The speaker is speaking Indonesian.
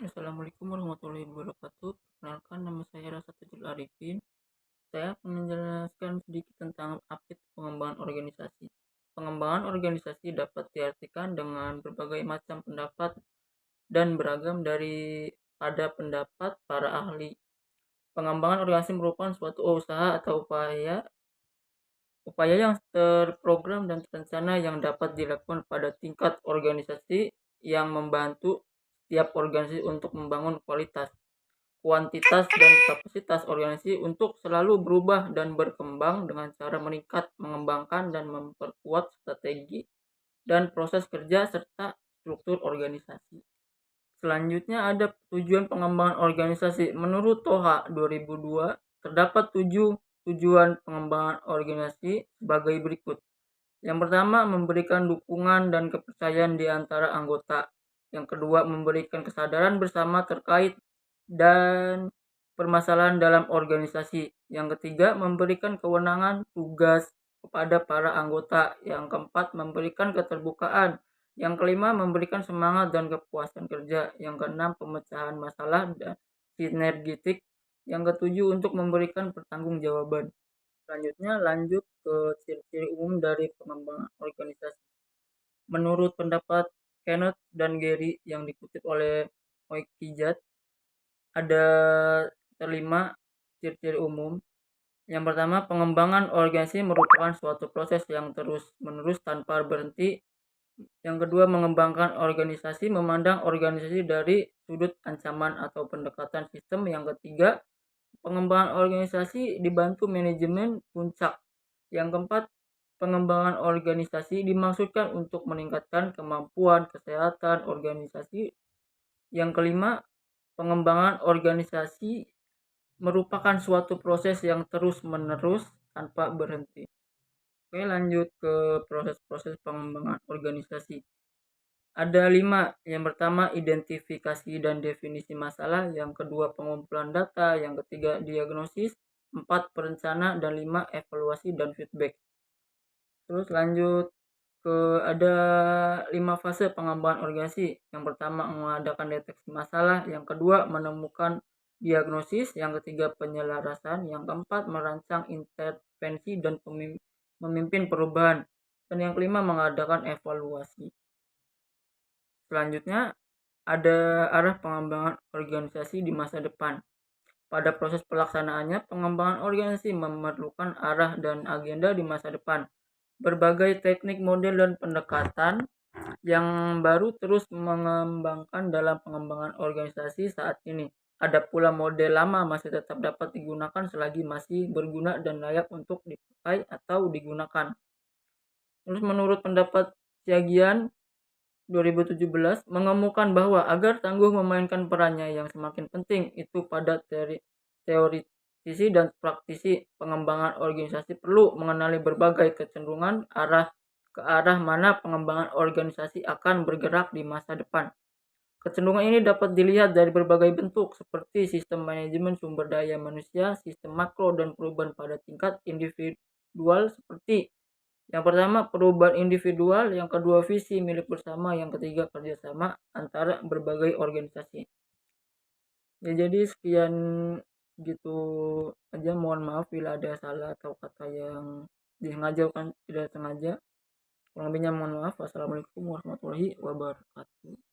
Assalamualaikum warahmatullahi wabarakatuh. Perkenalkan, nama saya Rasatul Arifin. Saya akan menjelaskan sedikit tentang update pengembangan organisasi. Pengembangan organisasi dapat diartikan dengan berbagai macam pendapat dan beragam dari pada pendapat para ahli. Pengembangan organisasi merupakan suatu usaha atau upaya yang terprogram dan terencana yang dapat dilakukan pada tingkat organisasi yang membantu setiap organisasi untuk membangun kualitas, kuantitas, dan kapasitas organisasi untuk selalu berubah dan berkembang dengan cara meningkat, mengembangkan, dan memperkuat strategi dan proses kerja serta struktur organisasi. Selanjutnya ada tujuan pengembangan organisasi. Menurut TOHA 2002, terdapat 7 tujuan pengembangan organisasi sebagai berikut. Yang pertama, memberikan dukungan dan kepercayaan di antara anggota. Yang kedua, memberikan kesadaran bersama terkait dan permasalahan dalam organisasi. Yang ketiga, memberikan kewenangan tugas kepada para anggota. Yang keempat, memberikan keterbukaan. Yang kelima, memberikan semangat dan kepuasan kerja. Yang keenam, pemecahan masalah dan sinergitik. Yang ketujuh, untuk memberikan pertanggungjawaban. Selanjutnya lanjut ke ciri-ciri umum dari pengembangan organisasi. Menurut pendapat Kenneth dan Gary yang dikutip oleh Oikijat, ada terlima ciri-ciri umum. Yang pertama, pengembangan organisasi merupakan suatu proses yang terus-menerus tanpa berhenti. Yang kedua, mengembangkan organisasi, memandang organisasi dari sudut ancaman atau pendekatan sistem. Yang ketiga, pengembangan organisasi dibantu manajemen puncak. Yang keempat, pengembangan organisasi dimaksudkan untuk meningkatkan kemampuan kesehatan organisasi. Yang kelima, pengembangan organisasi merupakan suatu proses yang terus-menerus tanpa berhenti. Oke, lanjut ke proses-proses pengembangan organisasi. Ada 5. Yang pertama, identifikasi dan definisi masalah. Yang kedua, pengumpulan data. Yang ketiga, diagnosis. 4, perencana. Dan 5, evaluasi dan feedback. Terus lanjut ke ada 5 fase pengembangan organisasi. Yang pertama, mengadakan deteksi masalah. Yang kedua, menemukan diagnosis. Yang ketiga, penyelarasan. Yang keempat, merancang intervensi dan memimpin perubahan. Dan yang kelima, mengadakan evaluasi. Selanjutnya, ada arah pengembangan organisasi di masa depan. Pada proses pelaksanaannya, pengembangan organisasi memerlukan arah dan agenda di masa depan. Berbagai teknik, model, dan pendekatan yang baru terus mengembangkan dalam pengembangan organisasi saat ini. Ada pula model lama masih tetap dapat digunakan selagi masih berguna dan layak untuk dipakai atau digunakan. Terus menurut pendapat Siagian 2017 mengemukakan bahwa agar tangguh memainkan perannya yang semakin penting itu pada teoritisi dan praktisi pengembangan organisasi perlu mengenali berbagai kecenderungan ke arah mana pengembangan organisasi akan bergerak di masa depan. Kecenderungan ini dapat dilihat dari berbagai bentuk seperti sistem manajemen sumber daya manusia, sistem makro, dan perubahan pada tingkat individual seperti yang pertama, perubahan individual. Yang kedua, visi milik bersama. Yang ketiga, kerjasama antara berbagai organisasi. Ya, jadi sekian gitu aja. Mohon maaf bila ada salah atau kata yang disengaja kan tidak sengaja. Kurang lebihnya mohon maaf. Wassalamualaikum warahmatullahi wabarakatuh.